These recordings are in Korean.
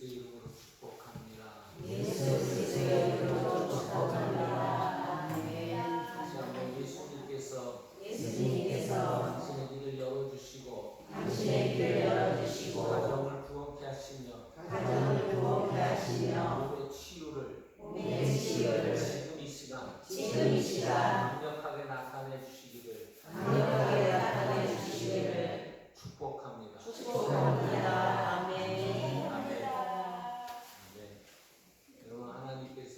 그리스도의 이름으로 축복합니다. 예수 그리스도의 이름으로 축복합니다. 아멘. 다시 한번 예수님께서 당신의 길을 열어주시고 가정을 부흥케 하시며 몸의 치유를 지금 이 시간 강력하게 나타내 주시기를 축복합니다. 아멘. 아멘. 네. 여러분, 하나님께서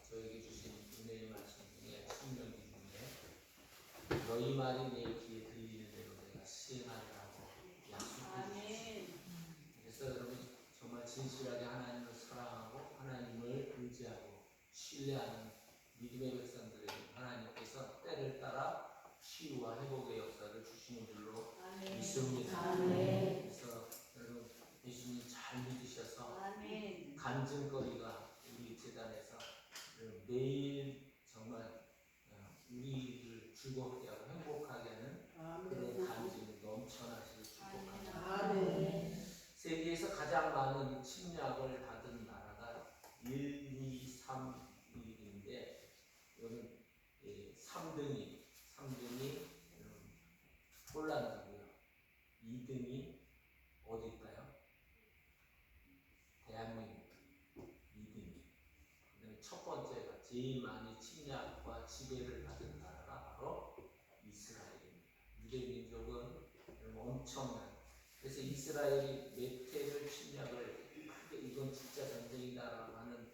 저에게 주신 은혜의 말씀 중에 신명기 중에 너희 말이 내 귀에 들리는 대로 내가 시행하리라고 약속해 주셨습니다. 그래서 여러분 정말 진실하게 하나님을 사랑하고 하나님을 의지하고 신뢰하는 믿음의 백성들에게 하나님께서 때를 따라 치유와 회복의 역사를 주시는 줄로 믿습니다. 그래서 여러분 예수님 잘 믿으셔서 간증거리가 우리 재단에서 매일 정말 우리를 즐겁게 하고 행복하게 하는 그런 간증이 넘쳐나시길 축복합니다. 세계에서 가장 많은 침략을 받은 나라가 1, 2, 3, 1인데 이거는 3등이 폴란드고요. 2등이 어디일까요? 대한민국 2등이. 그다음에 첫 번째가 제일 많이 침략과 지배를 받은 나라가 바로 이스라엘입니다. 유대민족은 엄청난. 그래서 이스라엘이 몇 회를 침략을 크게 이건 진짜 전쟁이다라고 하는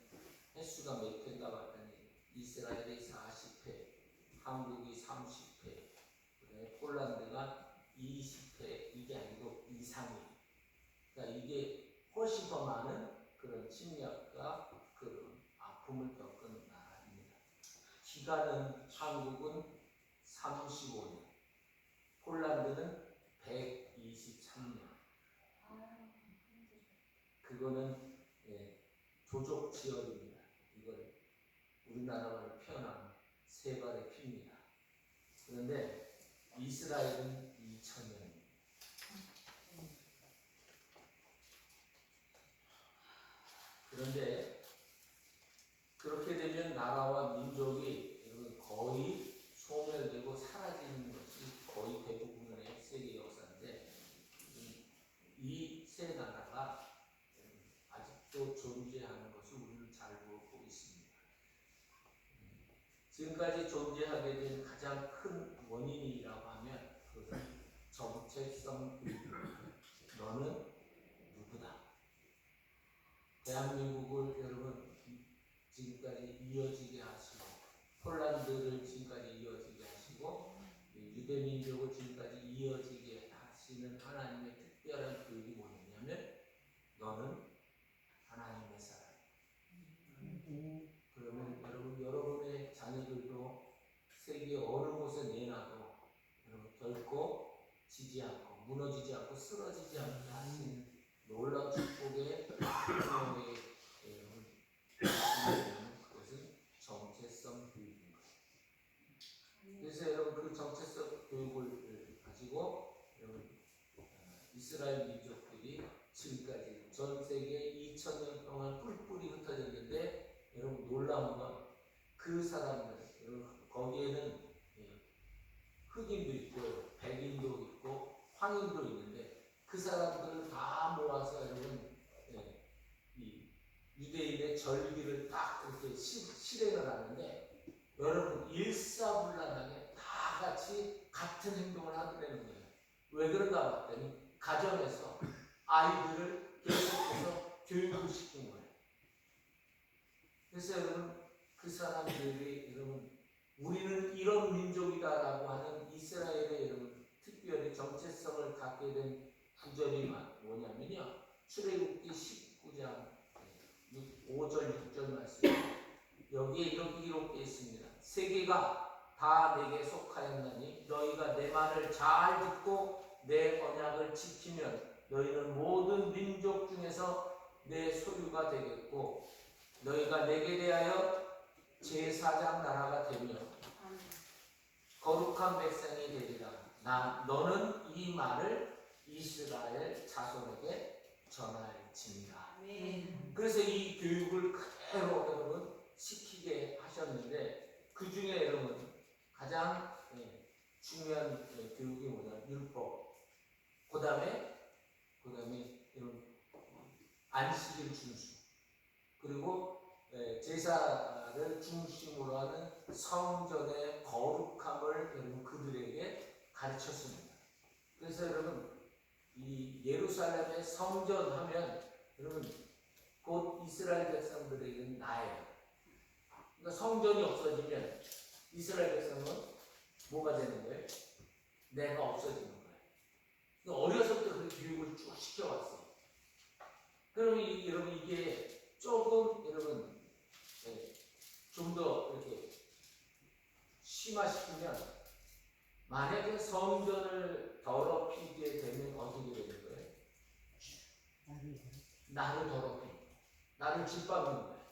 횟수가 몇 회인가 봤더니 이스라엘이 40회, 한국이 30회, 그다음에 폴란드가 20회, 이게 아니고 이상이에요. 그러니까 이게 훨씬 더 많은 그런 침략과 그런 아픔을 겪은 나라입니다. 기간은 한국은 35년, 폴란드는 123년. 그거는 조족지혈입니다. 이걸 우리나라로 표현하면 세 발의 피입니다. 그런데 이스라엘은 2000년입니다. 그런데 그렇게 되면 나라와 민족이 거의 소멸되고 사라지는 것이 거의 대부분의 세계 역사인데 이 세 나라가 아직도 존재하는 것을 우리는 잘 보고 있습니다. 지금까지 존재하게 된 가장 큰 원인이라고 하면 그것은 정체성 불균. 너는 누구다? 대한민국을 여러분 지금까지 이어지게 하시고 폴란드를 지금까지 이어지게 하시고 유대민족을 지금까지 이어지게 하시는 하나님의 특별한 교육이 뭐냐면 너는 하나님의 사람. 그러면 여러분의 자녀들도 세계 어느 곳에 내놔도 여러분 결코 지지 않고 무너지지 않고 쓰러지지 않게 하신 놀라운 축복의 하나님의 그것은 정체성 교육입니다. 그래서 여러분 그 정체성 교육을 가지고 여러분 이스라엘 민족들이 지금까지 전 세계 2000년 동안 뿔뿔이 흩어졌는데 여러분 놀라운 건 그 사람들 여러분 거기에는 흑인도 있고 백인도 있고 황인도 있는데 그 사람들을 다 모아서 여러분 이 유대인의 절기를 딱 그렇게 실행을 하는데 여러분 일사불란하게 다 같이 같은 행동을 하게 되는 거예요. 왜 그런가 봤더니 가정에서 아이들을 계속해서 교육을 시킨 거예요. 그래서 여러분 그 사람들이 여러분 우리는 이런 민족이다라고 하는 이스라엘의 여러분 특별히 정체성을 갖게 된 구절이 뭐냐면요. 출애굽기 19장 5절 6절 말씀 여기에 이렇게 기록되어 있습니다. 세계가 다 내게 속하였나니 너희가 내 말을 잘 듣고 내 언약을 지키면 너희는 모든 민족 중에서 내 소유가 되겠고 너희가 내게 대하여 제4장 나라가 되며 거룩한 백성이 되리라. 너는 이 말을 이스라엘 자손에게 전할지니라. 그래서 이 교육을 그대로 여러분 시키게 하셨는데 그 중에 여러분 가장 중요한 교육이 뭐냐 율법. 그다음에 여러분 안식일 준수. 그리고 제사를 중심으로 하는 성전의 거룩함을 여러분 그들에게 가르쳤습니다. 그래서 여러분 이 예루살렘의 성전 하면 여러분 곧 이스라엘 백성들에게는 나예요. 그러니까 성전이 없어지면 이스라엘 백성은 뭐가 되는 거예요? 내가 없어지는 거예요. 그러니까 어려서부터 그 교육을 쭉 시켜왔어요. 그러면 여러분 이게 조금 여러분 좀 더 이렇게 심화시키면 만약에 성전을 더럽히게 되면 어떻게 되는 거예요? 나를 더럽히는 거예요. 나를 짓밟는 거예요.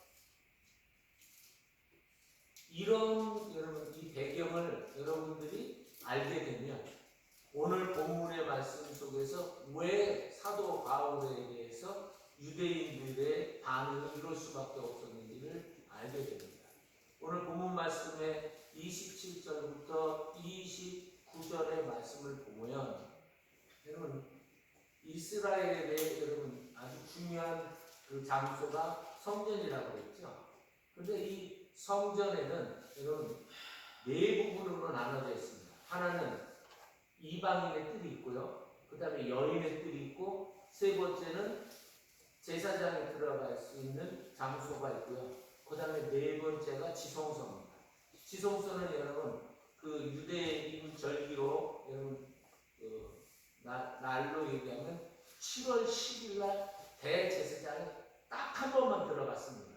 이런 여러분 이 배경을 여러분들이 알게 되면 오늘 본문의 말씀 속에서 왜 사도 바울에 대해서 유대인들의 반응이 이럴 수밖에 없었는지를 알게 됩니다. 오늘 본문 말씀의 27절부터 29절의 말씀을 보면 여러분 이스라엘의 여러분 아주 중요한 그 장소가 성전이라고 했죠. 그런데 이 성전에는 여러분 네 부분으로 나눠져 있습니다. 하나는 이방인의 뜰이 있고요. 그 다음에 여인의 뜰이 있고 세 번째는 제사장이 들어갈 수 있는 장소가 있고요. 그 다음에 네 번째가 지성소입니다. 지성소는 여러분 그 유대인 절기로 여러분 날로 얘기하면 7월 10일 날 대제사장이 딱 한 번만 들어갔습니다.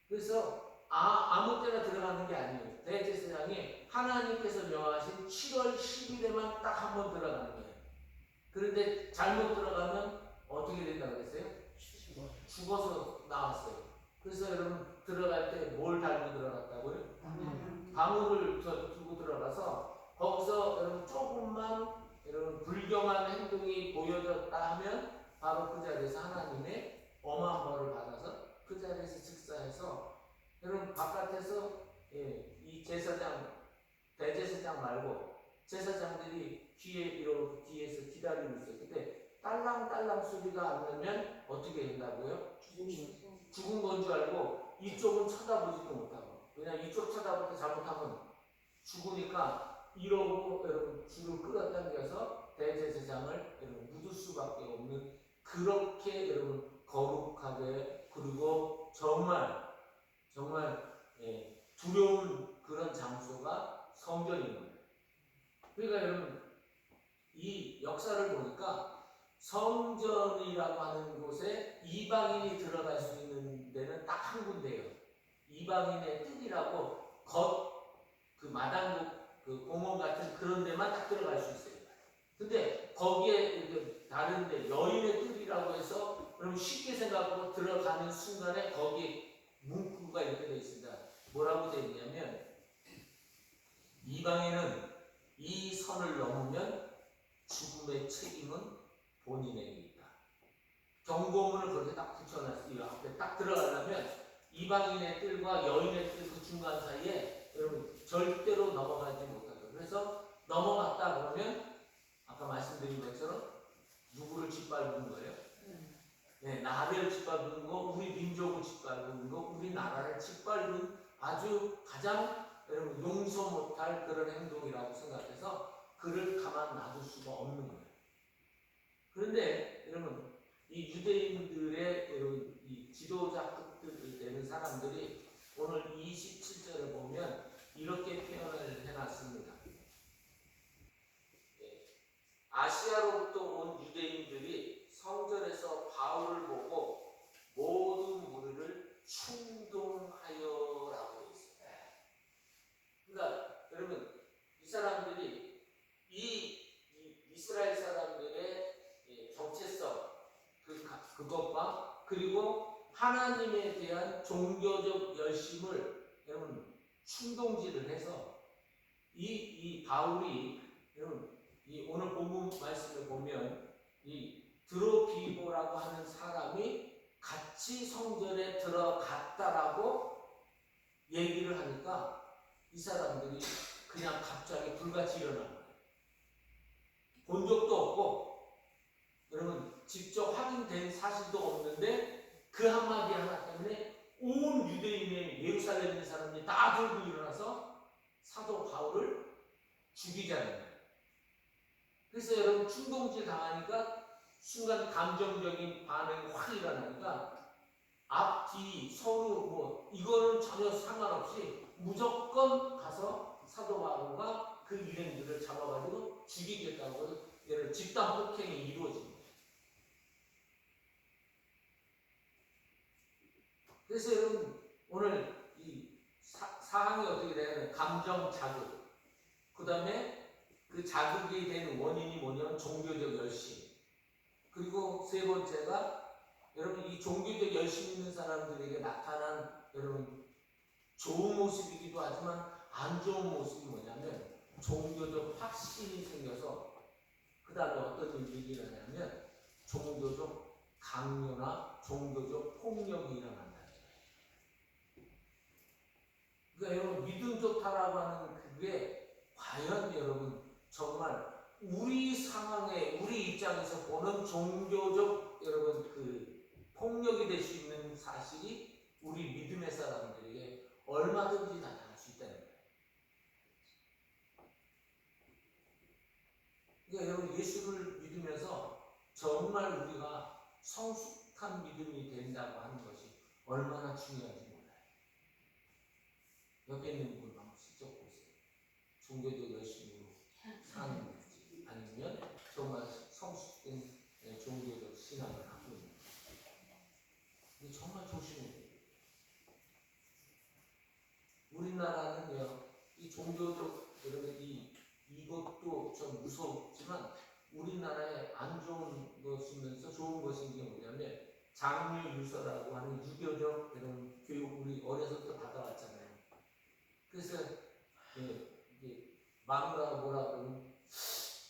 그래서 아무 때나 들어가는 게 아니에요. 대제사장이 하나님께서 명하신 7월 10일에만 딱 한 번 들어가는 거예요. 그런데 잘못 들어가면 어떻게 된다고 했어요? 죽어서 나왔어요. 그래서 여러분 들어갈 때 뭘 달고 들어갔다고요? 방울을 두고 들어가서 거기서 여러분 조금만 여러분 불경한 행동이 보여졌다 하면 바로 그 자리에서 하나님의 엄한 벌을 받아서 그 자리에서 즉사해서 여러분 바깥에서 이 제사장 대제사장 말고 제사장들이 뒤에서 기다리고 있어요. 근데 딸랑딸랑 소리가 안 나면 어떻게 된다고요? 죽은 건 줄 알고 이쪽은 쳐다보지도 못하고 왜냐면 이쪽 쳐다볼 때 잘못하면 죽으니까 이러고 여러분 줄을 끌어당겨서 대제사장을 여러분 묻을 수밖에 없는 그렇게 여러분 거룩하게 그리고 정말 두려운 그런 장소가 성전인 거예요. 그러니까 여러분 이 역사를 보니까 성전이라고 하는 곳에 이방인이 들어갈 수 있는 데는 딱 한 군데예요. 이방인의 뜰이라고 그 마당국 그 공원 같은 그런 데만 딱 들어갈 수 있어요. 근데 거기에 다른데 여인의 뜰이라고 해서 여러분 쉽게 생각하고 들어가는 순간에 거기에 문구가 이렇게 되어 있습니다. 뭐라고 되어 있냐면 이방인은 이 선을 넘으면 죽음의 책임은 본인에게 있다. 경고문을 그렇게 딱 붙여놨어요. 이 앞에 딱 들어가려면 이방인의 뜰과 여인의 뜰 그 중간 사이에 여러분 절대로 넘어가지 못하다. 그래서 넘어갔다 그러면 아까 말씀드린 것처럼 누구를 짓밟는 거예요? 나를 짓밟는 거, 우리 민족을 짓밟는 거, 우리나라를 짓밟는 아주 가장 여러분 용서 못할 그런 행동이라고 생각해서 그를 가만 놔둘 수가 없는 거예요. 그런데 여러분 이 유대인들의 여러분 이 지도자급들 되는 사람들이 오늘 27절에 보면 이렇게 표현을 해놨습니다. 아시아로부터 온 유대인들이 성전에서 바울을 보고 모든 무리를 충동하여라고 되어 있습니다. 그러니까 여러분 이 사람들이 이 이스라엘 사람들의 정체성 그것과 그리고 하나님에 대한 종교적 열심을 여러분 충동질을 해서 이 바울이 여러분 이 오늘 본문 말씀을 보면 이 드로피고라고 하는 사람이 같이 성전에 들어갔다라고 얘기를 하니까 이 사람들이 그냥 갑자기 불같이 일어난 거예요. 본 적도 없고, 여러분 직접 확인된 사실도 없는데 그 한마디 하나 때문에 온 유대인의 예루살렘에 있는 사람들이 다 들고 일어나서 사도 바울을 죽이자는 거예요. 그래서 여러분 충동질 당하니까 순간 감정적인 반응이 확 일어나니까 앞뒤 서로 뭐 이거는 전혀 상관없이 무조건 가서 사도 바울과 그 일행들을 잡아가지고 죽이겠다고 얘를 집단 폭행이 이루어진 거예요. 그래서 여러분 오늘 이 사항이 어떻게 되냐면 감정 자극, 그 다음에 그 자극이 되는 원인이 뭐냐면 종교적 열심, 그리고 세 번째가 여러분 이 종교적 열심 있는 사람들에게 나타난 여러분 좋은 모습이기도 하지만 안 좋은 모습이 뭐냐면 종교적 확신이 생겨서 그 다음에 어떤 일이 일어나냐면 종교적 강요나 종교적 폭력이 일어난다. 그러니까 여러분 믿음 좋다라고 하는 그게 과연 여러분 정말 우리 상황에 우리 입장에서 보는 종교적 여러분 그 폭력이 될 수 있는 사실이 우리 믿음의 사람들에게 얼마든지 나타날 수 있다는 거예요. 그러니까 여러분 예수를 믿으면서 정말 우리가 성숙한 믿음이 된다고 하는 것이 얼마나 중요한지 몰라요. 옆에 있는 분 한번 슬쩍 보세요. 종교적 열심으로 사는 건지 아니면 정말 성숙된 종교적 신앙을 갖고 있는 건지 정말 조심해야 돼요. 우리나라는요 이 종교적 여러분 이것도 좀 무섭지만 우리나라에 안 좋은 것이면서 좋은 것인 게 뭐냐면 장유유서라고 하는 유교적 이런 교육 우리 어려서부터 받아왔잖아요. 그래서 이게 마누라가 뭐라 그러면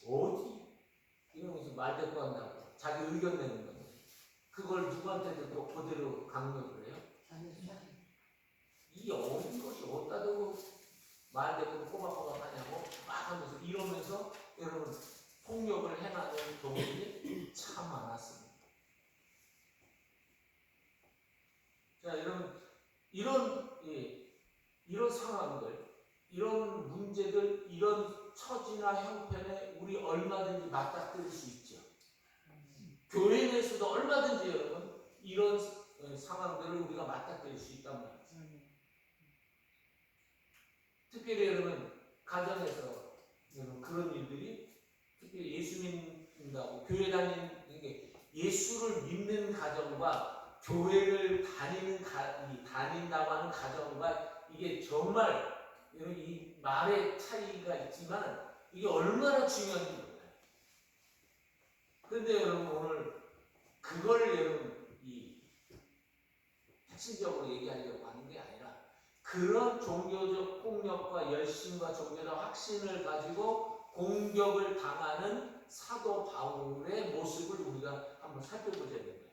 어디 이러면서 말 대꾸 한다고 자기 의견 내는 건데 그걸 누구한테도 또 그대로 강요를 해요. 이 어린 것이 어디다 대고 말 대꾸를 꼬박꼬박 하냐고 막 하면서 이러면서 여러분 폭력을 행하는 경우들이 참 많았습니다. 자 여러분 이런 상황들, 이런 문제들, 이런 처지나 형편에 우리 얼마든지 맞닥뜨릴 수 있죠. 교회 내에서도 얼마든지 여러분 이런 상황들을 우리가 맞닥뜨릴 수 있단 말이죠. 특별히 여러분 가정에서 여러분 그런 일들이 특별히 예수 믿는다고 교회 다니는 게 예수를 믿는 가정과 교회를 다닌다고 하는 가정과 이게 정말 이 말의 차이가 있지만 이게 얼마나 중요한지 몰라요. 그런데 여러분 오늘 그걸 여러분 핵심적으로 얘기하려고 하는 게 아니라 그런 종교적 폭력과 열심과 종교적 확신을 가지고 공격을 당하는 사도 바울의 모습을 우리가 한번 살펴보자는 거예요.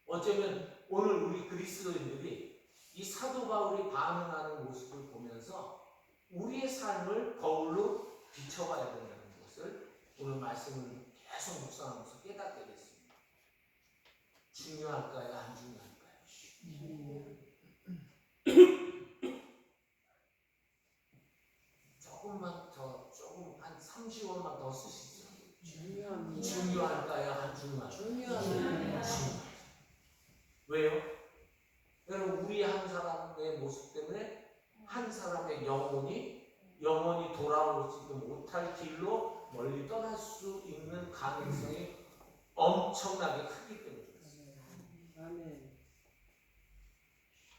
어쩌면 오늘 우리 그리스도인들이 이 사도 바울이 반응하는 모습을 보면서 우리의 삶을 거울로 비춰봐야 된다는 것을 오늘 말씀을 계속 묵상하면서 깨닫게 됐습니다. 중요할까요? 안 중요할까요? 조금 한 30원만 더 쓰시죠. 중요할까요? 안 중요할까요? 왜요? 여러분 우리 한 사람의 모습 때문에 한 사람의 영혼이 돌아오지도 못할 길로 멀리 떠날 수 있는 가능성이 엄청나게 크기 때문에 그렇습니다.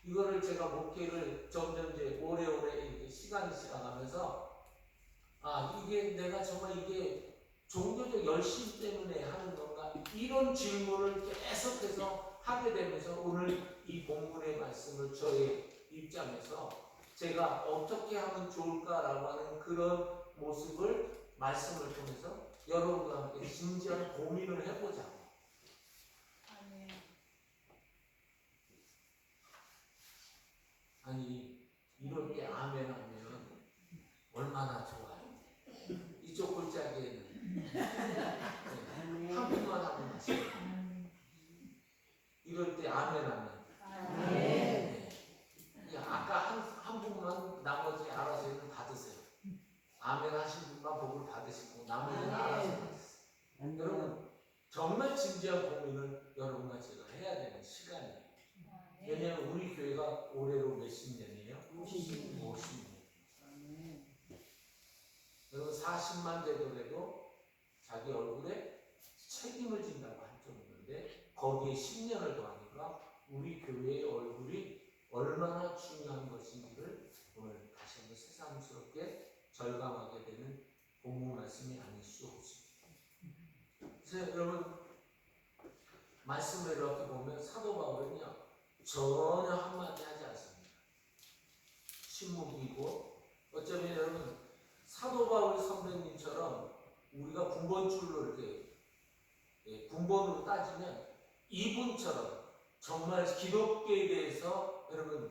이거를 제가 목회를 점점 이제 오래오래 이렇게 시간이 지나가면서 이게 내가 정말 이게 종교적 열심 때문에 하는 건가 이런 질문을 계속해서 하게 되면서 오늘 이 본문의 말씀을 저의 입장에서 제가 어떻게 하면 좋을까라고 하는 그런 모습을 말씀을 통해서 여러분과 함께 진지한 고민을 해보자고. 한 분만 하고 마시고 이럴 때 아멘 아멘. 네. 아까 한 분만 나머지 알아서 받으세요. 아멘 하신 분만 복을 받으시고 나머지는 알아서 받으세요. 여러분 정말 진지한 고민을 여러분과 제가 해야 되는 시간이에요. 왜냐하면 우리 교회가 올해로 몇십 년이에요? 50년. 여러분 40만 되더라도 자기 얼굴에 책임을 진다고 한 적이 있는데 거기에 10년을 더하니까 우리 교회의 얼굴이 얼마나 중요한 것인지를 오늘 다시 한번 새삼스럽게 절감하게 되는 본문 말씀이 아닐 수 없습니다. 그래서 여러분 말씀을 이렇게 보면 사도 바울은요 전혀 한마디 하지 않습니다. 침묵이고 어쩌면 여러분 사도 바울 선배님처럼 우리가 군번줄로 이렇게 군번으로 따지면 이분처럼 정말 기독교에 대해서 여러분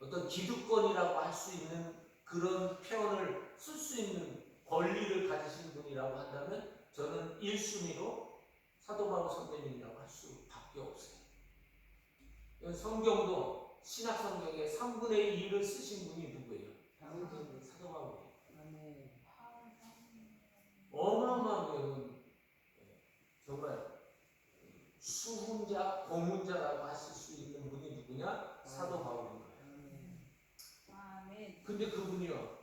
어떤 기득권이라고 할 수 있는 그런 표현을 쓸 수 있는 권리를 가지신 분이라고 한다면 저는 1순위로 사도 바울 선배님이라고 할 수밖에 없어요. 성경도 신약 성경에 3분의 2를 쓰신 분이 누구예요? 사도 바울이에요. 어마어마한 정말 수훈자, 고문자라고 하실 수 있는 분이 누구냐? 사도 바울인 거예요. 근데 그분이요,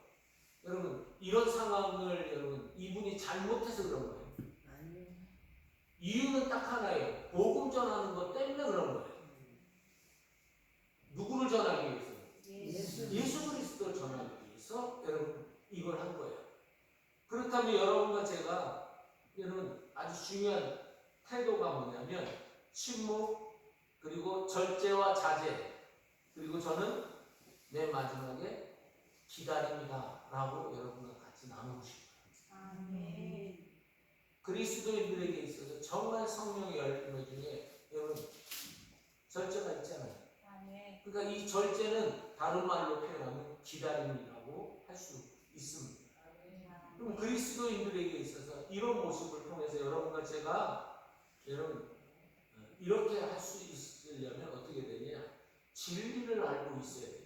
여러분 이런 상황을 여러분 이분이 잘못해서 그런 거예요. 이유는 딱 하나예요. 복음 전하는 것 때문에 그런 거예요. 누구를 전하기 위해서? 예수 그리스도를 전하기 위해서 여러분 이걸 한 거예요. 그렇다면 여러분과 제가 여러분 아주 중요한 태도가 뭐냐면 침묵 그리고 절제와 자제 그리고 저는 맨 마지막에 기다립니다 라고 여러분과 같이 나누고 싶어요. 그리스도인들에게 있어서 정말 성령의 열매 중에 여러분 절제가 있잖아요. 그러니까 이 절제는 다른 말로 표현하면 기다림이라고 할 수 있습니다. 그럼 그리스도인들에게 있어서 이런 모습을 통해서 여러분과 제가 여러분 이렇게 할 수 있으려면 어떻게 되냐? 진리를 알고 있어야 됩니다.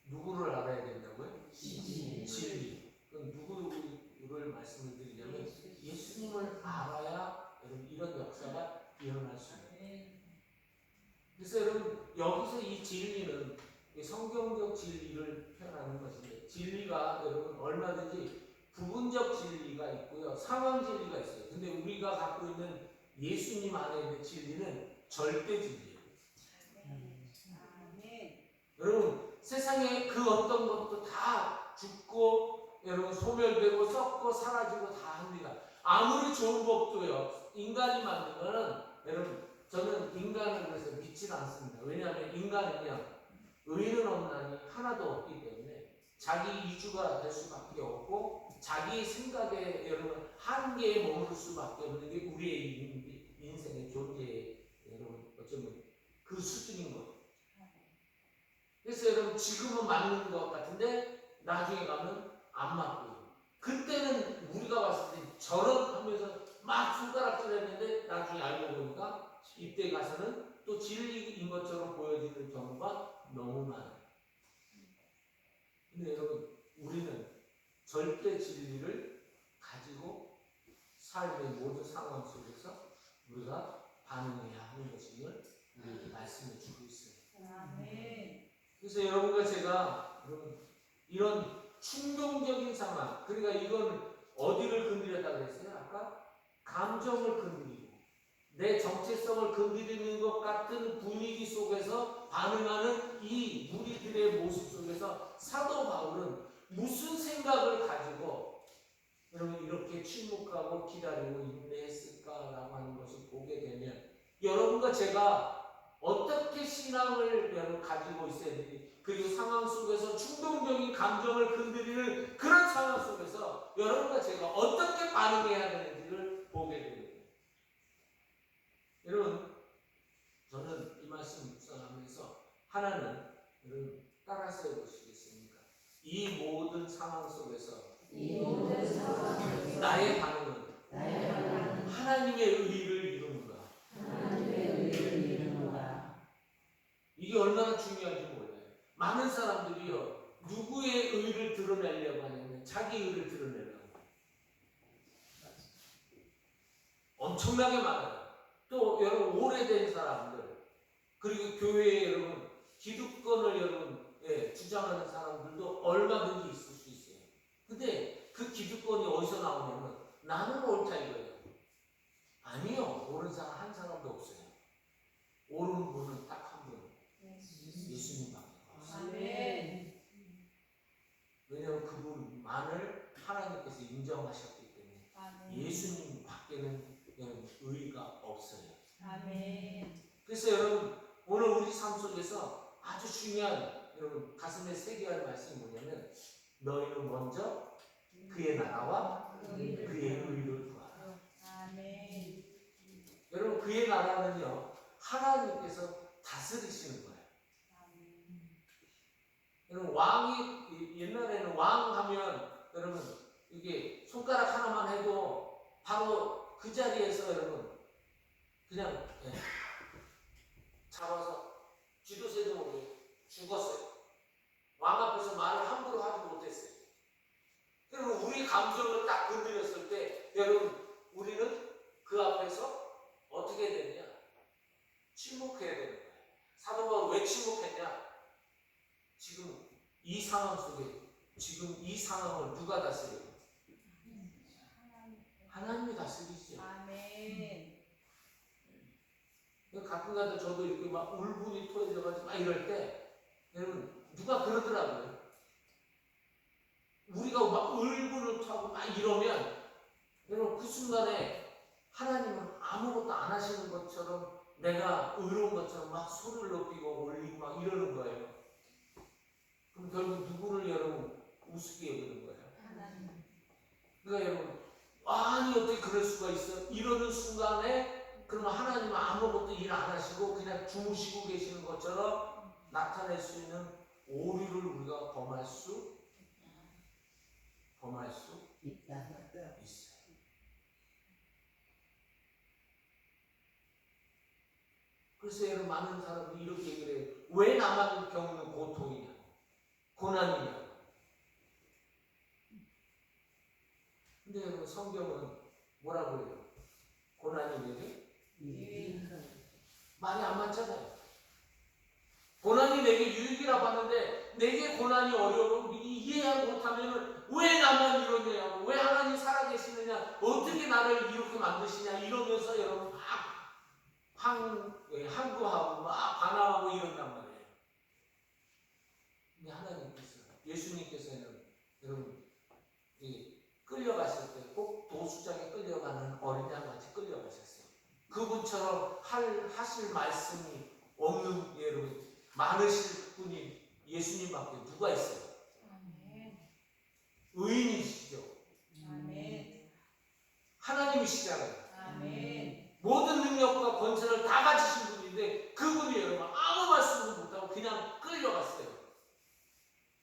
누구를 알아야 된다고요? 진리. 그럼 누구를 말씀을 드리냐면 예수님을 알아야 여러분 이런 역사가 일어날 수 있습니다. 그래서 여러분 여기서 이 진리는 성경적 진리를 표현하는 것인데 진리가 여러분 얼마든지 부분적 진리가 있고요. 상황 진리가 있어요. 근데 우리가 갖고 있는 예수님 안에 있는 진리는 절대 진리예요. 여러분 세상에 그 어떤 것도 다 죽고 여러분 소멸되고 썩고 사라지고 다 합니다. 아무리 좋은 법도요. 인간이 만든 거는 여러분 저는 인간을 그래서 믿지는 않습니다. 왜냐하면 인간은요 의는 없나니 하나도 없기 때문에 자기 이주가 될 수밖에 없고 자기 생각에 여러분 한계에 머무를 수밖에 없는 게 우리의 인생의 존재의 여러분 어쩌면 그 수준인 거예요. 그래서 여러분 지금은 맞는 것 같은데 나중에 가면 안 맞고요. 그때는 우리가 봤을 때 저런 하면서 막 손가락질 했는데 나중에 알고 보니까 이때 가서는 또 진리인 것처럼 보여지는 경우가 너무 많아요. 근데 여러분 우리는 절대 진리를 가지고 삶의 모든 상황 속에서 우리가 반응해야 하는 것임을 우리에게 말씀해 주고 있어요. 그래서 여러분과 제가 이런 충동적인 상황, 그러니까 이건 어디를 건드렸다고 그랬어요? 아까 감정을 건드리고 내 정체성을 건드리는 것 같은 분위기 속에서 반응하는 이 무리들의 모습 속에서 사도 바울은 무슨 생각을 가지고 여러분 이렇게 침묵하고 기다리고 인내했을까라고 하는 것을 보게 되면 여러분과 제가 어떻게 신앙을 여러분 가지고 있어야 되는지 그리고 상황 속에서 충동적인 감정을 건드리는 그런 상황 속에서 여러분과 제가 어떻게 반응해야 되는지를 보게 됩니다. 여러분 저는 이 말씀 묵상하면서 하나는 여러분 따라서 해보시겠습니까? 이 모든 상황 속에서 엄청나게 많아요. 또 여러분 오래된 사람들 그리고 교회에 여러분 기득권을 여러분 주장하는 사람들도 얼마든지 있을 수 있어요. 근데 그 기득권이 어디서 나오냐면 나는 옳다 이거예요. 아니요. 옳은 사람 한 사람도 없어요. 옳은 분은 딱 한 분. 예수님밖에 없어요. 아멘. 왜냐하면 그분만을 하나님께서 인정하셨기 때문에 아멘. 예수님 밖에는 의의가 없어요. 아멘. 그래서 여러분 오늘 우리 삶 속에서 아주 중요한 여러분 가슴에 새겨야 할 말씀이 뭐냐면 너희는 먼저 그의 나라와 그의 의를 구하라. 아멘. 여러분 그의 나라는요 하나님께서 다스리시는 거예요. 여러분 왕이 옛날에는 왕 하면 여러분 이게 손가락 하나만 해도 바로 그 자리에서 여러분 그냥 잡아서 쥐도새도 모르게 죽었어요. 왕 앞에서 말을 함부로 하지 못했어요. 여러분 우리 감정을 딱 건드렸을 때 여러분 우리는 그 앞에서 어떻게 되느냐? 침묵해야 되는 거예요. 사도 바울은 왜 침묵했냐? 지금 이 상황 속에 지금 이 상황을 누가 다스려요? 하나님이 다스리죠. 아멘. 가끔가다 저도 이렇게 막 울분이 토해져가지고 막 이럴 때 여러분 누가 그러더라고요. 우리가 막 울분을 토하고 막 이러면 여러분 그 순간에 하나님은 아무것도 안 하시는 것처럼 내가 의로운 것처럼 막 소리를 높이고 올리고 막 이러는 거예요. 그럼 결국 누구를 여러분 우습게 여기는 거예요? 하나님. 그러니까 여러분 아니 어떻게 그럴 수가 있어? 이러는 순간에 그러면 하나님은 아무것도 일 안 하시고 그냥 주무시고 계시는 것처럼 나타낼 수 있는 오류를 우리가 범할 수 있다. 있어요. 그래서 여러분 많은 사람들이 이렇게 얘기를 해요. 왜 나만 겪는 고통이냐? 고난이냐? 근데 여러분 성경은 뭐라고 해요? 고난이 내게 말이 안 맞잖아요. 고난이 내게 유익이라고 하는데 내게 고난이 어려우면 이해 못하면 왜 나만 이러냐고 왜 하나님 살아계시느냐 어떻게 나를 이렇게 만드시냐 이러면서 여러분 막 항구하고 막 반항하고 이런단 말이에요. 근데 하나님께서 예수님께서는 여러분 끌려갔을 때 꼭 도수장에 끌려가는 어린 양같이 끌려가셨어요. 그분처럼 하실 말씀이 없는 여러분 많으실 분이 예수님밖에 누가 있어요? 아멘. 의인이시죠. 아멘. 하나님이시잖아요. 아멘. 모든 능력과 권세를 다 가지신 분인데 그분이 여러분 아무 말씀도 못하고 그냥 끌려갔어요.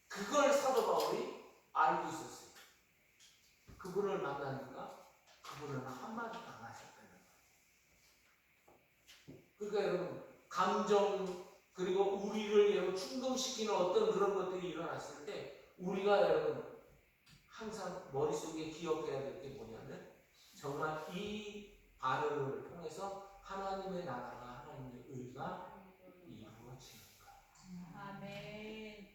그걸 사도 바울이 알고 있었어요. 그분을 만나니까 그분은 한마디도 안 하셨다는 거예요. 그러니까 여러분 감정 그리고 우리를 여러분 충동시키는 어떤 그런 것들이 일어났을 때 우리가 여러분 항상 머릿속에 기억해야 될 게 뭐냐면 정말 이 반응을 통해서 하나님의 나라가 하나님의 의가 이루어지는 거예요. 아멘.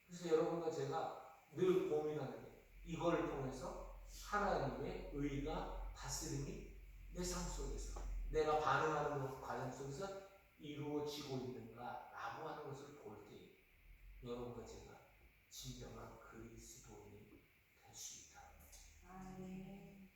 그래서 여러분과 제가 늘 고민하는 게 이걸 통해서 하나님의 의가 다스림이 내 삶 속에서 내가 반응하는 것 과정 속에서 이루어지고 있는가라고 하는 것을 볼 때 여러분과 제가 진정한 그리스도인이 될 수 있다. 아멘.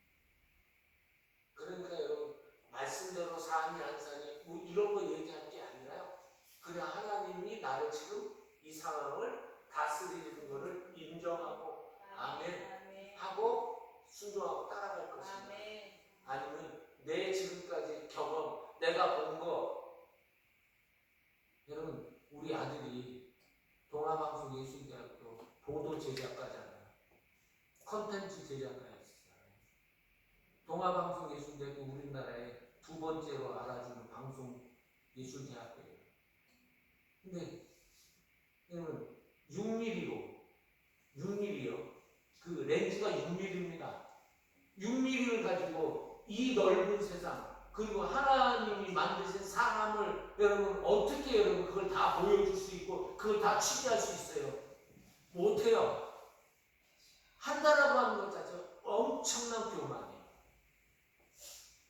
그러니까 여러분 말씀대로 사니 안 사니 뭐 이런 거 얘기할 게 아니라요. 그냥 하나님이 나를 지금 이 상황을 다스리는 것을 인정하고 아멘 하고 순종하고 따라갈 것인가? 아멘. 아니면 내 지금까지 경험, 내가 본 거 여러분 우리 아들이 동아방송예술대학교 보도 제작가잖아요. 컨텐츠 제작가였어요. 동아방송예술대학교 우리나라에 두 번째로 알아주는 방송예술대학교예요. 근데 여러분 6mm요. 그 렌즈가 6mm입니다. 6mm를 가지고 이 넓은 세상 그리고 하나님이 만드신 사람을 여러분 어떻게 여러분 그걸 다 보여줄 수 있고 그걸 다 취재할 수 있어요? 못해요. 한다라고 하는 것 자체가 엄청난 교만이에요.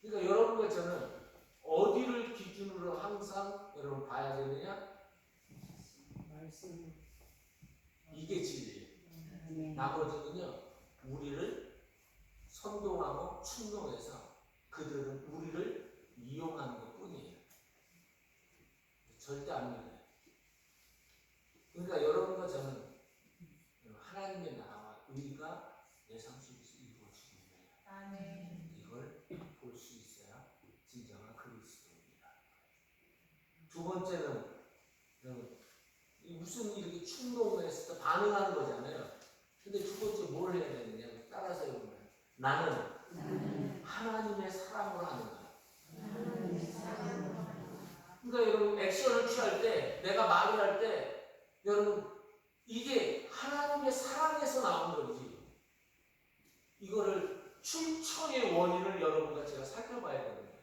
그러니까 여러분과 저는 어디를 기준으로 항상 여러분 봐야 되느냐? 말씀. 이게 진리예요. 아멘. 나머지는요, 우리를 선동하고 충동해서 그들은 우리를 이용하는 것 뿐이에요. 절대 안 믿어요. 그러니까 여러분과 저는 하나님의 나라와 의가 내 삶 속에서 이루어지는 거예요. 아멘. 이걸 볼 수 있어야 진정한 그리스도입니다. 두 번째는 무슨 이렇게 충동했을 때 반응하는 거잖아요. 근데 두 번째 뭘 해야 되느냐? 따라서 해보면 나는 하나님의 사랑으로 하는 거야. 그러니까 여러분 액션을 취할 때 내가 말을 할 때 여러분 이게 하나님의 사랑에서 나온 건지 이거를 출처의 원인을 여러분과 제가 살펴봐야 되는 거예요.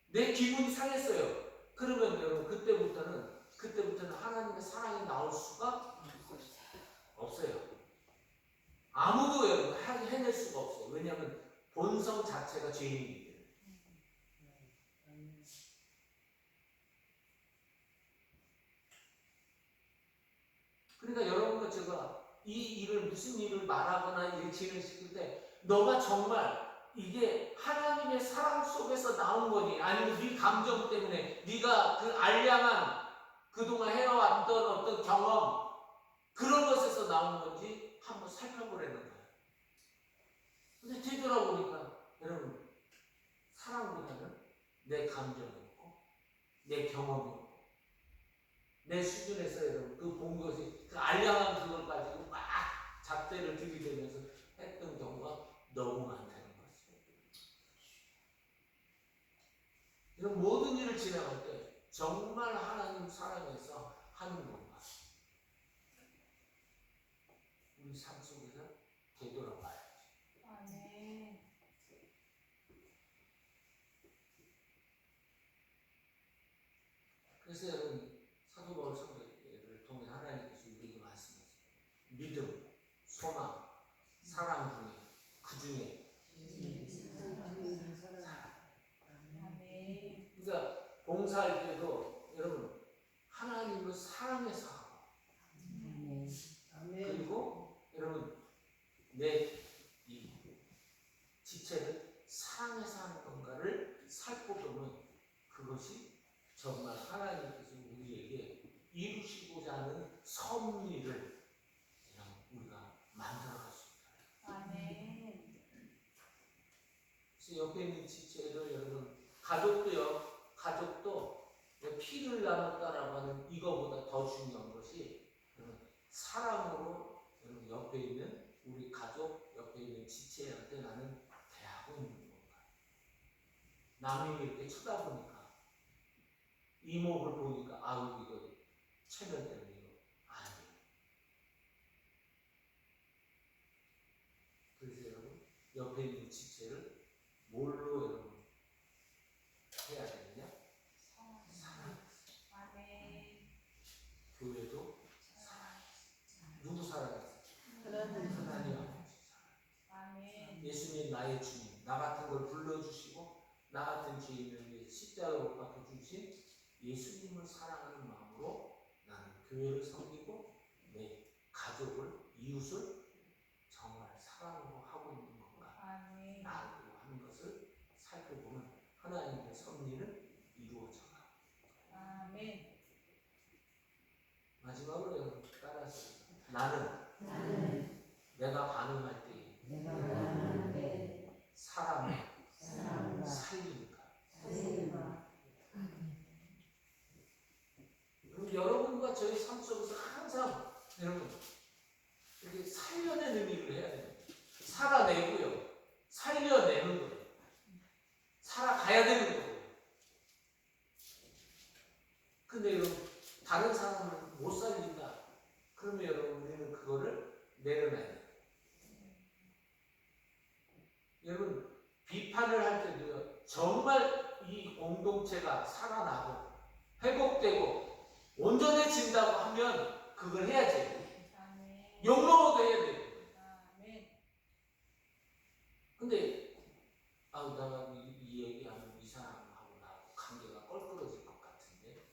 내 기분이 상했어요. 그러면 여러분 그때부터는 하나님의 사랑이 나올 수가 없어요. 아무도 여러분 해낼 수가 없어요. 왜냐하면 본성 자체가 죄인이기 때문에. 그러니까 여러분과 제가 이 일을 무슨 일을 말하거나 이렇게 진행시킬 때 너가 정말 이게 하나님의 사랑 속에서 나온 거니 아니면 네 감정 때문에 네가 그 알량한 그동안 해왔던 어떤 경험 그런 것에서 나온 건지 한번 살펴보라는 거예요. 근데 뒤돌아보니까 여러분 사랑보다는 내 감정이었고 내 경험이었고 내 수준에서 여러분 그 본 것이 그 알량한 그걸 가지고 막 잣대를 들이대면서 했던 경우가 너무 많다는 거죠. 이런 모든 일을 진행할 때 정말 하나님 사랑에서 하는 건가? 우리 삶 속에서 되돌아봐야지. 아멘. 그래서 여러분 사도 바울 성경을 통해 하나님께서 우리에게 말씀하세요. 믿음, 소망, 사랑 중에 그 중에 아멘. 그러니까 봉사할 때도 여러분 하나님을 사랑해서 하고 그리고 여러분 내 이 지체를 사랑해서 하는 건가를 살펴보면 그것이 정말 하나님께서 우리에게 이루시고자 하는 섭리를 그냥 우리가 만들어갈 수 있다. 아멘. 그래서 옆에 있는 지체를 여러분 가족도 피를 나눴다라고 하는 이거보다 더 중요한 것이 사랑으로 여러분 옆에 있는 우리 가족 옆에 있는 지체한테 나는 대하고 있는 건가? 남이 이렇게 쳐다보니까 이목을 보니까 아우 이거 체면 때문에 이거 아니에요. 그래서 여러분 옆에 있는 지체를 뭘로 여러분 해야 되느냐? 사랑. 아멘. 교회도 사랑했어. 누구 사랑했어? 하나님 아버지 사랑. 아멘. 예수님 나의 주님, 나 같은 걸 불러주시고 나 같은 죄인을 위해 십자가에 못 박혀 주신 예수님을 사랑하는 마음으로 나는 교회를 섬기고 내 가족을 이웃을 정말 사랑으로 하고 있는 건가? 아멘. 나로 하는 것을 살펴보면 하나님의 섭리는 이루어져가. 아멘. 마지막으로 여러분 따라서 나는 내가 반응할 때에 사람을 살리니까. 그럼 여러분과 저희 삶 속에서 항상 여러분 이렇게 살려내는 일을 해야 돼요. 살아내고요. 살려내는 거예요. 살아가야 되는 거예요. 근데 여러분 다른 사람을 못 살린다. 그러면 여러분 우리는 그거를 내려놔야 돼요. 정말 이 공동체가 살아나고 회복되고 온전해진다고 하면 그걸 해야지. 아멘. 욕먹어도 해야 돼. 아멘. 근데 내가 이 얘기하면 이 사람하고 나하고 관계가 껄끄러질 것 같은데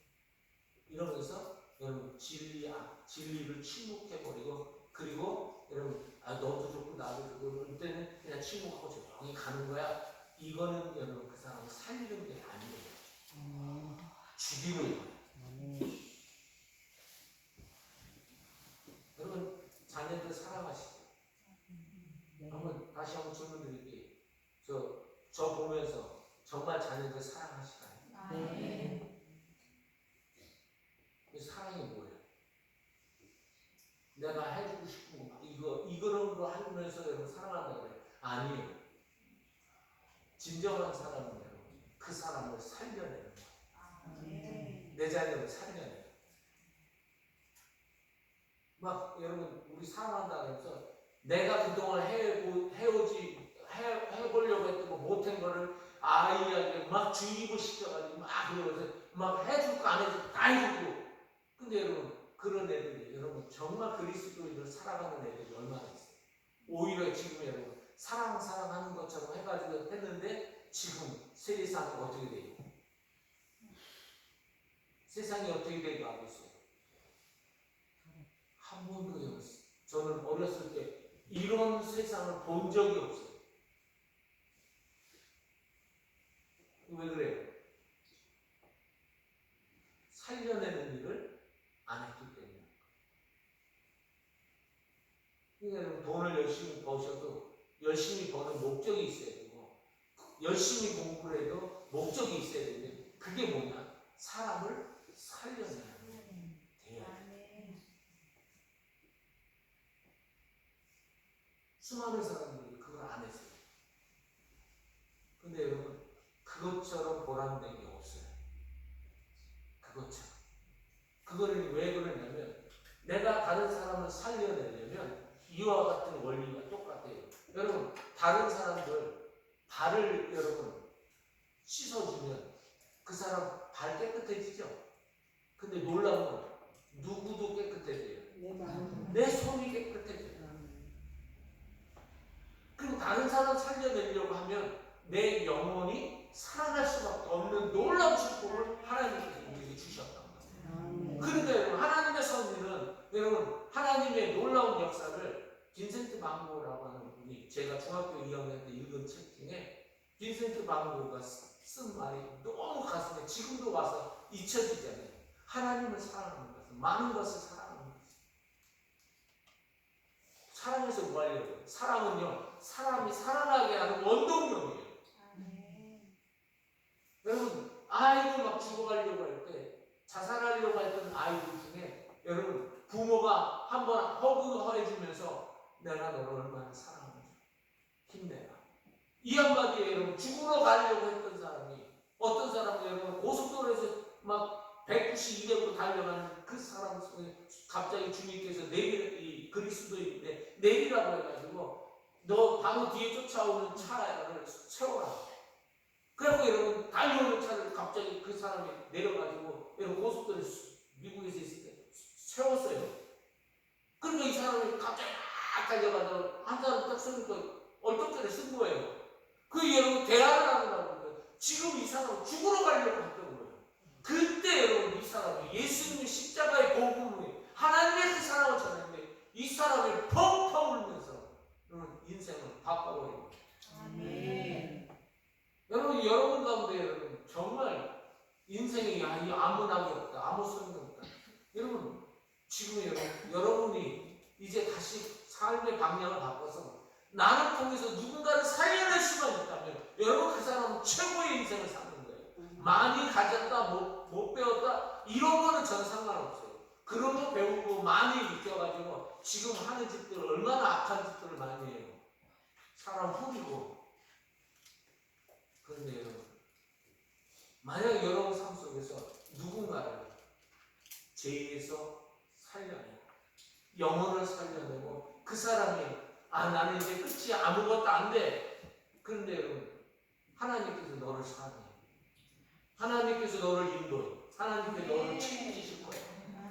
이러면서 여러분 진리를 침묵해버리고 그리고 여러분 너도 좋고 나도 좋고 그럴 때는 그냥 침묵하고 조용히 가는 거야. 이거는 여러분 그 사람을 살리는 게 아니에요. 죽이는 거예요. 여러분 자녀들 사랑하시죠? 다시 한번 질문 드릴게요. 저 보면서 정말 자녀들 사랑하시나요? 아멘. 그 사랑이 뭐예요? 내가 해주고 싶은 거 이거는 거 하면서 여러분 사랑한다 그래요? 아니에요. 진정한 사랑은 여러분 그 사람을 살려내는 거예요. 아멘. 내 자녀를 살려내요. 막 여러분 우리 사랑한다 그래서 내가 그동안 해보려고 했던 거 못한 거를 아이에게 막 주입을 시켜가지고 막 그러면서 막 해줄 거 안 해줄 거 다 해주고. 근데 여러분 그런 애들이 여러분 정말 그리스도인을 살아가는 애들이 얼마나 있어요. 오히려 지금 여러분 사랑하는 것처럼 해가지고 했는데 지금 세상이 어떻게 돼요? 세상이 어떻게 되고 하고 있어요? 한 번도 저는 어렸을 때 이런 세상을 본 적이 없어요. 왜 그래요? 살려내는 일을 안 했기 때문에. 그러니까 돈을 열심히 버셔도 열심히 버는 목적이 있어야 되고 열심히 공부를 해도 목적이 있어야 되는데 그게 뭐냐? 사람을 살려내야 돼요. 아멘. 수많은 사람들이 그걸 안 했어요. 근데 여러분 그것처럼 보람된 게 없어요. 그것처럼. 그거를 왜 그러냐면 내가 다른 사람을 살려내려면 이와 같은 원리가 똑같아요. 여러분 다른 사람들 발을 여러분 씻어주면 그 사람 발 깨끗해지죠? 근데 놀라운 건 누구도 깨끗해져요. 내 손이 깨끗해져요. 그리고 다른 사람 살려내려고 하면 내 영혼이 살아날 수밖에 없는 놀라운 축복을 하나님께서 우리에게 주셨단 말이에요. 그런데 여러분 하나님의 섭리는 여러분 하나님의 놀라운 역사를 빈센트 망고라고 하는 분이 제가 중학교 2학년 때 읽은 책 중에 빈센트 망고가 쓴 말이 너무 가슴에 지금도 와서 잊혀지잖아요. 하나님을 사랑하는 것은 많은 것을 사랑하는 것이죠. 사랑해서 뭐 하려고요? 사랑은요 사람이 살아나게 하는 원동력이에요. 아멘. 여러분 아이들 막 죽어가려고 할 때 자살하려고 했던 아이들 중에 여러분 부모가 한번 허그해주면서 내가 너를 얼마나 사랑하는지 힘내라. 이 한마디에 여러분 죽으러 가려고 했던 사람이 어떤 사람은 여러분 고속도로에서 막 190, 200으로 달려가는 그 사람 속에 갑자기 주님께서 그리스도인데 내리라고 해가지고 너 바로 뒤에 쫓아오는 차를 세워라. 그래서 여러분 달려오는 차를 갑자기 그 사람이 내려가지고 여러분 고속도로에 미국에서 있을 때 세웠어요. 그러니까 이 사람이 갑자기 막 달려가서 한 사람 딱 쓰니까 얼떨결에 쓴 거예요. 그 여러분 대화를 하더라고요. 지금 이 사람은 죽으러 가려고 했던 거예요. 그때 여러분 이 사람이 예수님의 십자가의 복음을 하나님의 그 사랑을 전했는데 이 사람이 펑펑 울면서 여러분 인생을 바꿔버린 거예요. 아멘. 여러분 가운데 여러분 정말 인생이 아무 낙이 없다, 아무 소용이 없다. 여러분 지금 여러분이 이제 다시 삶의 방향을 바꿔서 나를 통해서 누군가를 살려낼 수만 있다면 여러분 그 사람은 최고의 인생을 사는 거예요. 많이 가졌다, 못 배웠다 이런 거는 전 상관없어요. 그런 거 배우고 많이 익혀가지고 지금 하는 짓들 얼마나 악한 짓들을 많이 해요. 사람 후리고. 그런데 여러분 만약 여러분 삶 속에서 누군가를 죄에서 살려내고 영혼을 살려내고 그 사람이 나는 이제 끝이 아무것도 안 돼. 그런데 여러분 하나님께서 너를 사랑해. 하나님께서 너를 인도해. 하나님께서 너를 책임지실 거야.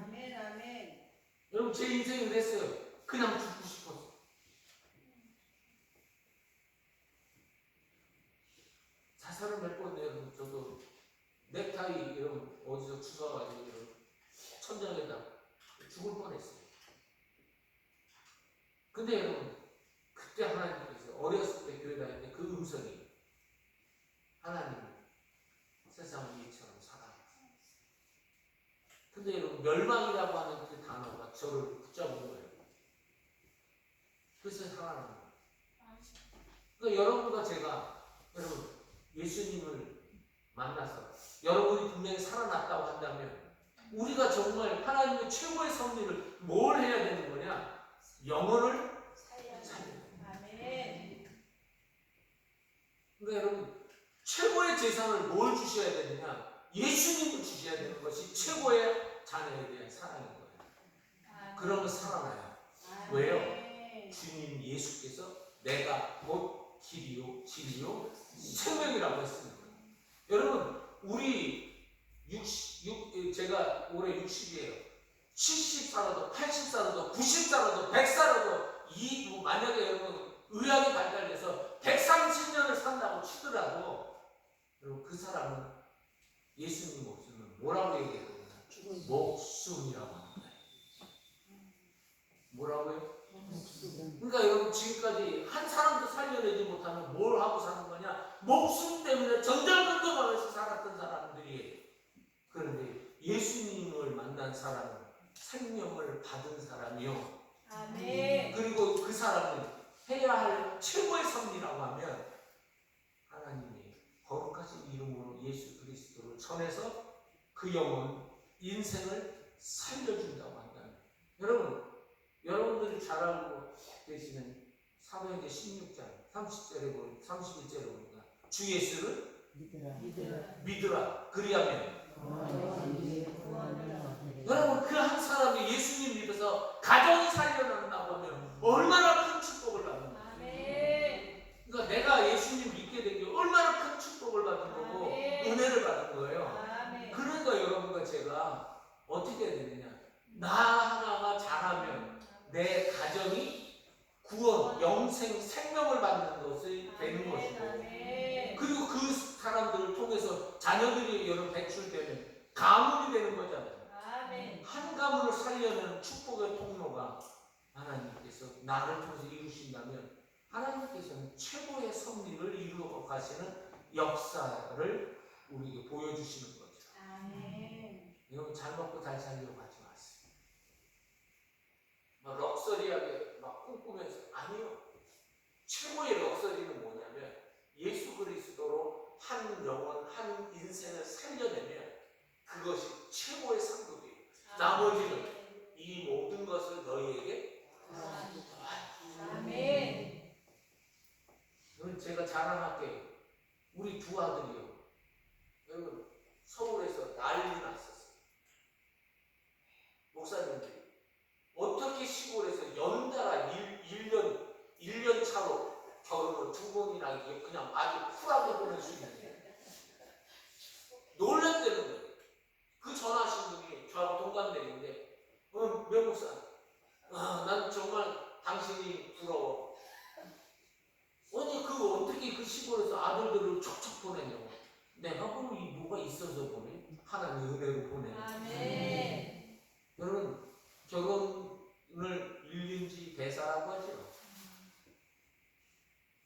아멘. 아멘. 여러분 제 인생이 그랬어요. 그냥 죽고 싶었어. 자살을 몇 번 내고 저도 넥타이 이런 어디서 주워가지고 이런 천장에다 죽을 뻔했어요. 근데 여러분 그때 하나님께서 어렸을 때 교회 다닐 때 그 음성이 하나님은 세상을 이처럼 사랑했어요. 근데 여러분 멸망이라고 하는 그 단어가 저를 붙잡은 거예요. 그래서 살아나는 거예요. 그러니까 여러분과 제가 여러분 예수님을 만나서 여러분이 분명히 살아났다고 한다면 우리가 정말 하나님의 최고의 섭리를 뭘 해야 되는 거냐? 영혼을 살려야 돼요. 아멘. 그러니까 여러분 최고의 재산을 뭘 주셔야 되느냐? 예수님을 주셔야 되는 것이 최고의 자녀에 대한 사랑인 거예요. 그러면 살아나요. 왜요? 주님 예수께서 내가 곧 길이요 진리요 생명이라고 했습니다. 여러분 우리 제가 올해 60이에요. 70 살아도 80 살아도 90 살아도 100 살아도 만약에 여러분 의학이 발달돼서 130년을 산다고 치더라도 여러분 그 사람은 예수님 없으면 뭐라고 얘기했거든요? 목숨이라고 하는 거예요. 뭐라고요? 그러니까 여러분 지금까지 한 사람도 살려내지 못하면 뭘 하고 사는 거냐? 목숨 때문에 전전긍긍하면서 살았던 사람들이. 그런데 예수님을 만난 사람은 생명을 받은 사람이요. 아멘. 그리고 그 사람은 해야 할 최고의 섭리라고 하면 하나님이 거룩하신 이름으로 예수 그리스도를 전해서 그 영혼 인생을 살려준다고 한다면 여러분들이 잘 알고 계시는 사도행전 16장 31절에 보니까 주 예수를 믿으라 그리하면 여러분 그 한 사람이 예수님 믿어서 가정이 살려난다고 하면 얼마나 큰 축복을 받는 거예요. 아멘. 그러니까 내가 예수님 믿게 된 게 얼마나 큰 축복을 받은 거고 은혜를 받은 거예요. 아멘. 그러니까 여러분과 제가 어떻게 해야 되느냐? 나 하나가 잘하면 내 가정이 구원, 영생, 생명을 받는 것이 되는 것이고 아멘. 그리고 그 사람들을 통해서 자녀들이 여러분 배출되면 가문이 되는 거잖아요. 아멘. 한 가문을 살려는 축복의 통로가 하나님께서 나를 통해서 이루신다면 하나님께서는 최고의 섭리를 이루어 가시는 역사를 우리에게 보여주시는 거죠. 아멘. 여러분 잘 먹고 잘 살려고 하지 마세요. 막 럭셔리하게 막 꿈꾸면서 아니요. 최고의 럭셔리는 뭐냐면 예수 그리스도로 한 영혼, 한 인생을 살려내면 그것이 최고의 상급이에요. 나머지는 이 모든 것을 너희에게 아멘. 여러분 제가 자랑할게요. 우리 두 아들이요. 여러분 서울에서 난리 났었어요. 목사님들이 어떻게 시골에서 연달아 1년 차로 결혼을 두 번이나 그냥 아주 쿨하게 보낼 수 있는데 놀랐다는 거예요. 그 전화하신 분이 저하고 동갑내기인데 명목사 난 정말 당신이 부러워. 아니 그 어떻게 그 시골에서 아들들을 척척 보내냐고. 내가 보면 뭐가 있어서 보내? 하나님 은혜로 보내. 아멘. 여러분 결혼을 일륜지 대사라고 하죠.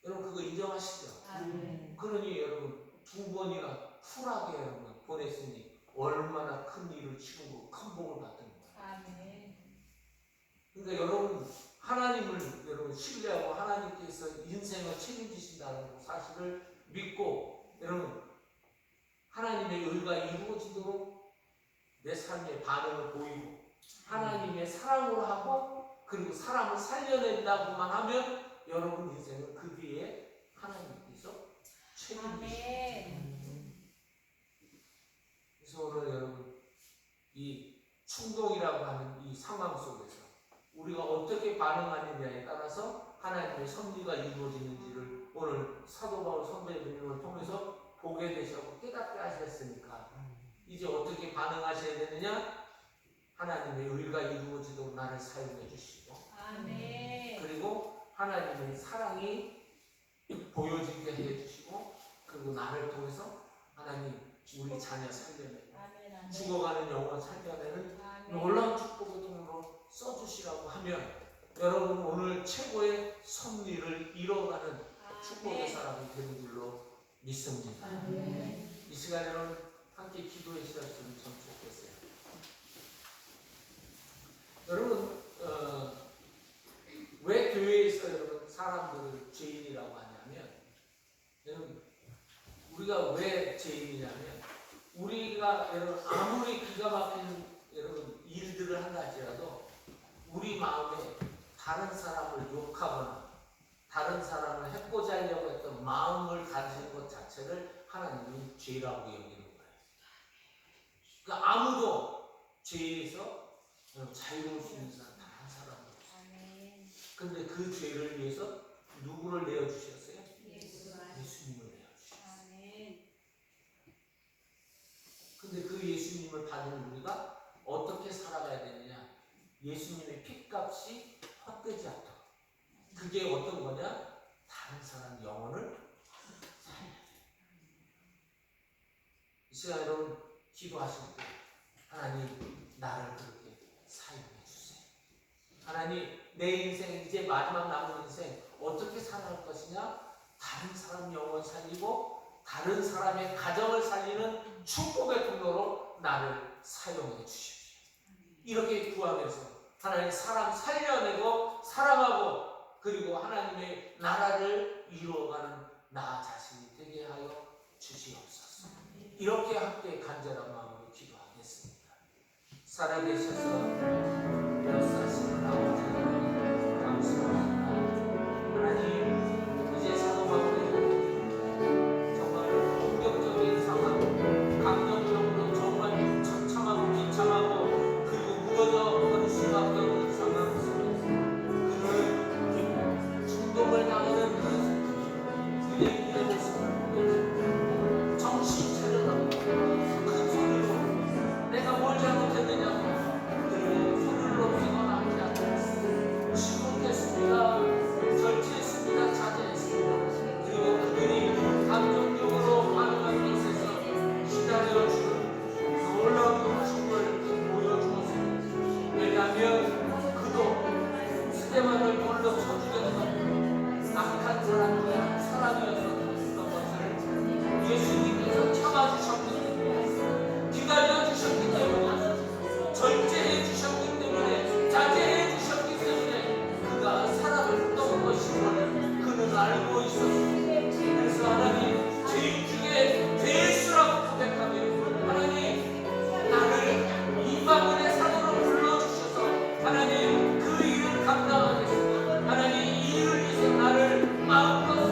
여러분 그거 인정하시죠? 아멘. 그러니 여러분 두 번이나 쿨하게 여러분 보냈으니 얼마나 큰 일을 치르고 큰 복을 받은 거예요. 아멘. 그러니까 여러분 하나님을 여러분 신뢰하고 하나님께서 인생을 책임지신다는 사실을 믿고 여러분 하나님의 의가 이루어지도록 내 삶의 반응을 보이고 하나님의 사랑으로 하고 그리고 사람을 살려낸다고만 하면 여러분 인생은 그 뒤에 하나님께서 책임지십니다. 그래서 오늘 여러분 이 충동이라고 하는 이 상황 속에서 우리가 어떻게 반응하느냐에 따라서 하나님의 섭리가 이루어지는지를 오늘 사도 바울 선배님을 통해서 보게 되셨고 깨닫게 하셨으니까 이제 어떻게 반응하셔야 되느냐? 하나님의 의가 이루어지도록 나를 사용해 주시고 아멘. 그리고 하나님의 사랑이 보여지게 해 주시고 그리고 나를 통해서 하나님 우리 자녀 살려내고 아멘. 아멘. 죽어가는 영혼 살려내는 아멘. 놀라운 축복의 통로로 써주시라고 하면 여러분 오늘 최고의 섭리를 이뤄가는 축복의 사람이 되는 줄로 믿습니다. 아멘. 이 시간에는 함께 기도해 주셨으면 참 좋겠어요. 여러분 왜 교회에서 여러분 사람들을 죄인이라고 하냐면 여러분 우리가 왜 죄인이냐면 우리가 여러분 아무리 기가 막힌 여러분 일들을 한다 할지라도 우리 마음에 다른 사람을 욕하거나 다른 사람을 해코지 하려고 했던 마음을 가지는 것 자체를 하나님은 죄라고 여기는 거예요. 그러니까 아무도 죄에서 자유로울 수 있는 사람 단 한 사람도 없어요. 아멘. 근데 그 죄를 위해서 누구를 내어주셨어요? 예수가. 예수님을 내어주셨어요. 아멘. 근데 그 예수님을 받은 우리가 어떻게 살아가야 되느냐? 예수님의 핏값이 헛되지 않도록. 그게 어떤 거냐? 다른 사람 영혼을 살려야 돼요. 이 시간 여러분 기도하실 때 하나님 나를 그렇게 사용해 주세요. 하나님 내 인생 이제 마지막 남은 인생 어떻게 살아갈 것이냐? 다른 사람 영혼 살리고 다른 사람의 가정을 살리는 축복의 통로로 나를 사용해 주십시오. 이렇게 구하면서 하나님 사람 살려내고 사랑하고 그리고 하나님의 나라를 이루어가는 나 자신이 되게 하여 주시옵소서. 이렇게 함께 간절한 마음으로 기도하겠습니다. 살아계셔서 역사하시는 아버지 하나님 감사합니다. 하나님 이제 사도 바울의 정말 공격적인 상황 감정적으로 정말 처참하고 비참하고 그리고 무너져버릴 수밖에 없는 상황 속에서 그를 충동을 당하는 그의 일의 모습을 보며 정신 차려라 큰 소리로 내가 뭘 잘못했느냐고 그를 소리를 높이거나 하지 않았습니다. 침묵했습니다. 절제했습니다. 자제했습니다. 그리고 그들이 감정적으로 반응하는 것에서 기다려주는 놀라운 모습을 보여주었습니다. 왜냐하면 그도 스데반을 돌로 쳐주면서 악한 사람이었던 것을 예수님께서 참아주셨기 때문에 기다려주셨기 때문에 절제해 주셨기 때문에 자제해 주셨기 때문에 그가 살아갔던 것임을 그는 알고 있었습니다. 그래서 하나님 죄인 중에 대수라고 고백하며 하나님 나를 이방인의 사도로 불러주셔서 하나님 그 일을 감당하겠습니다. 하나님 이 일을 위해서 나를 마음껏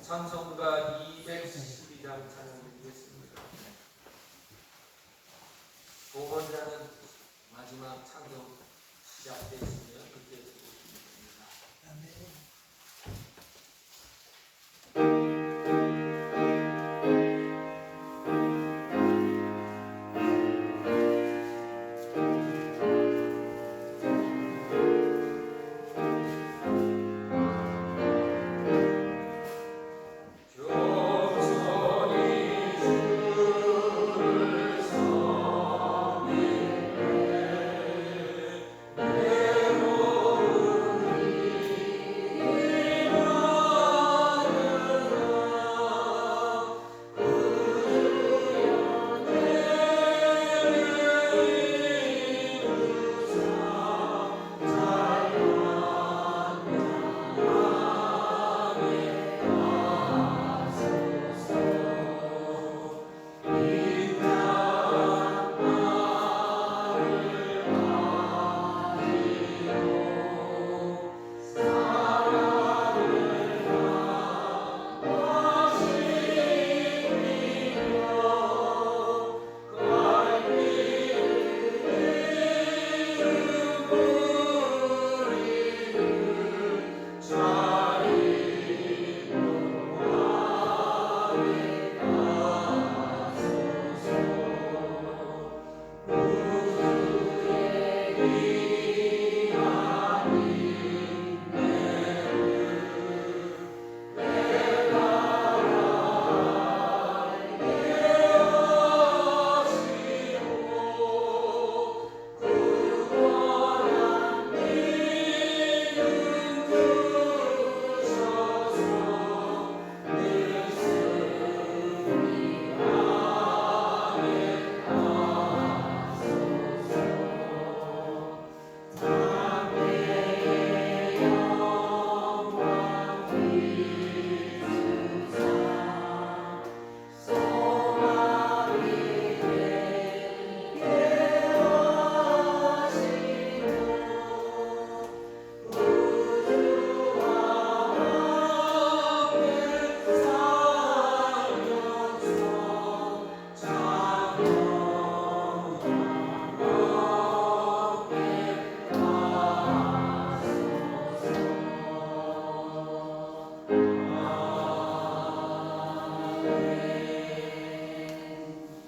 찬송가 212장 찬양드리겠습니다. 봉헌자는 마지막 찬송 시작됐으면 그때 부르겠습니다.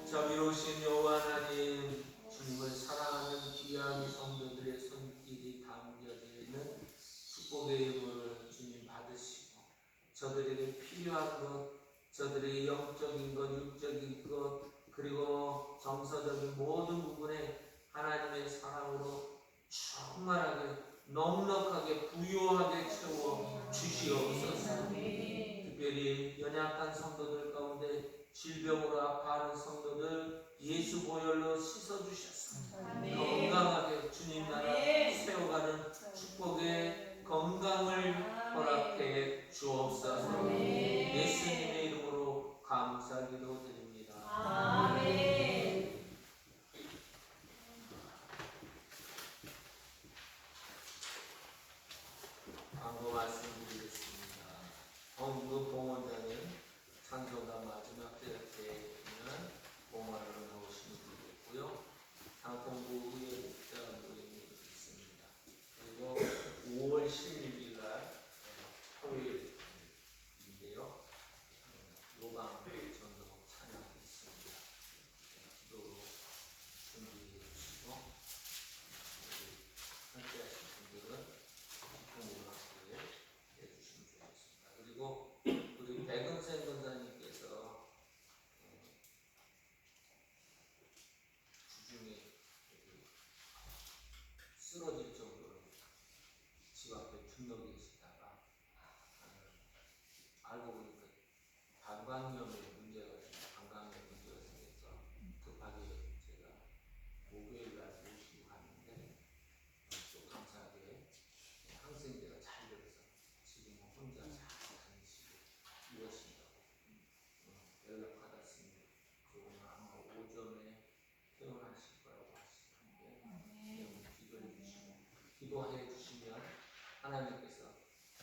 자비로우신 여호와 하나님, 주님을 사랑하는 귀한 성도들의 손길이 담겨져 있는 축복의 예물을 주님 받으시고 저들에게 필요한 것, 저들의 영적인 것, 육적인 것, 그리고 정서적인 모든 부분에 하나님의 사랑으로 충만하게 넉넉하게 부유하게 채워 주시옵소서. 특별히 연약한 성도들 가운데 질병으로 아파하는 성도들 예수 보혈로 씻어주셔서 건강하게 주님 나라 세워가는 축복의 건강을 허락해 주옵소서. 예수님의 이름으로 감사기도 드립니다. 아멘. 광고 말씀드리겠습니다. 헌금 봉헌자는 찬송가 마지막 때에는 봉헌으로 나오시면 되겠고요. 상통부 의회 목자 모임이 있습니다. 그리고 5월 16일 날 토요일인데요. 요강 전도 찬양이 있습니다. 기도로 준비해 주시고 함께하실 분들은 기쁨으로 함께 해주시면 좋겠습니다. 그리고 우리 백은생 권사님께서 주중에 쓰러질 정도로 집 앞에 죽어 계시다가 알고 보니까 방광염의 문제가 생겨서 급하게 제가 목요일 날 모시고 갔는데 또 감사하게 항생제가 잘 돼서 지금 혼자 잘 다니시고 이러신다고 연락 받았습니다. 오늘 아마 오전에 퇴원하실 거라고 하시는데 기도해 주시고 기도해 주시면 하나님께서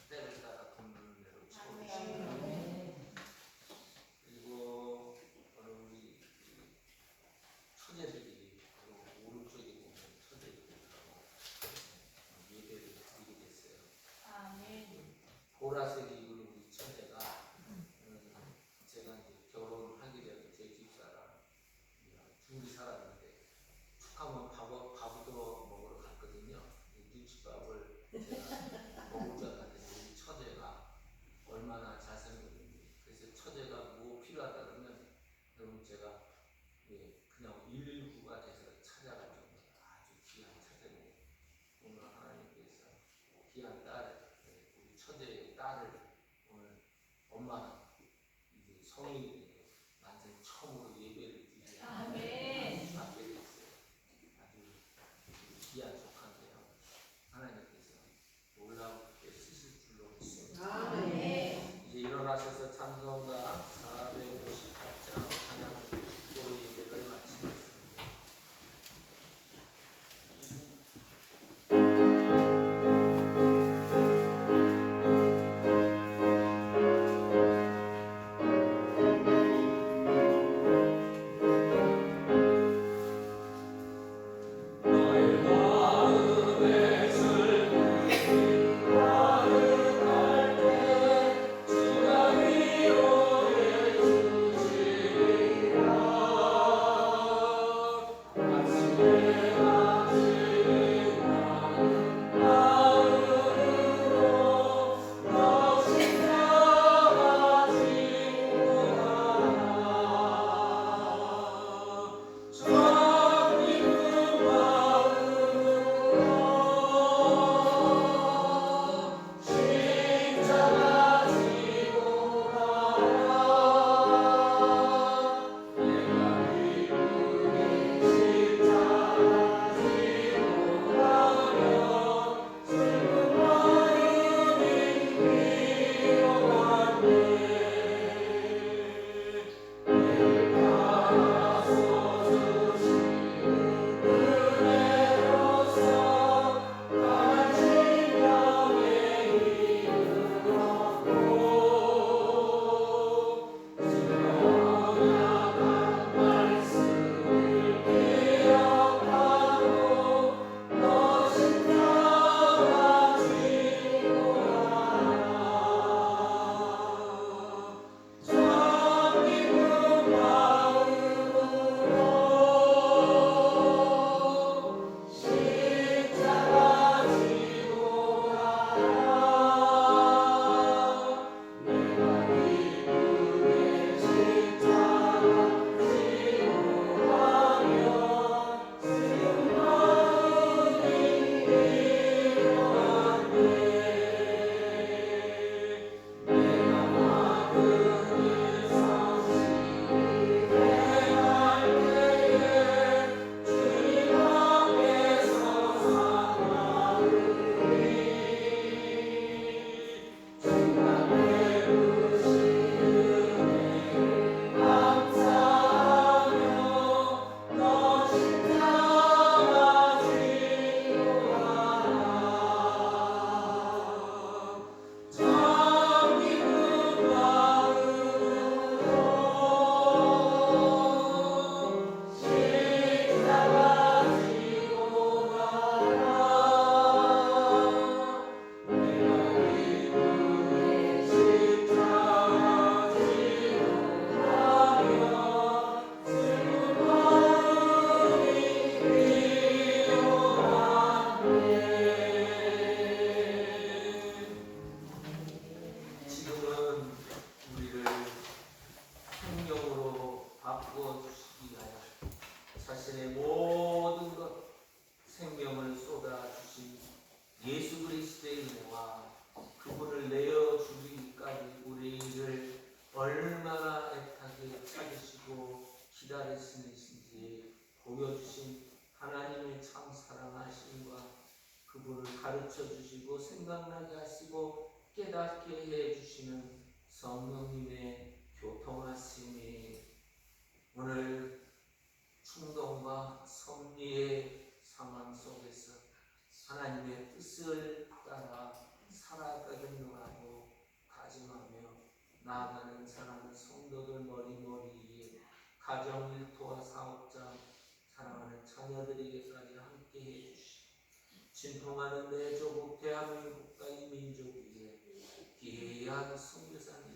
때를 따라 돕는 대로 채워주시면 성이 완전 처음으로 예배를 드리게 아멘. 받게 됐어요. 아주 귀한 조카인데요. 하나님께서 놀랍게 쓰실 줄로 믿습니다. 아멘. 이제 일어나셔서 찬송가 458장 찬양 또 예배를 마치겠습니다. 지금은 우리를 생명으로 바꾸어 주시기 위하여 자신의 모든 것 생명을 쏟아 주신 예수 그리스도의 은혜와 그분을 내어 주기까지 우리를 얼마나 애타게 찾으시고 기다리시는지 보여주신 하나님의 참 사랑하심과 그분을 가르쳐 주시고 생각나게 하시고 깨닫게 해주시는 성령님의 교통하심이 오늘 충동과 섭리의 상황 속에서 하나님의 뜻을 따라 살아가겠노 하고 다짐하며 나아가는 사랑하는 성도들 머리머리에 가정 일터와 사업장 사랑하는 자녀들에게까지 함께 해주시고 진통하는 내 조국 대한민국과 이 민족 위에 귀한 선교사님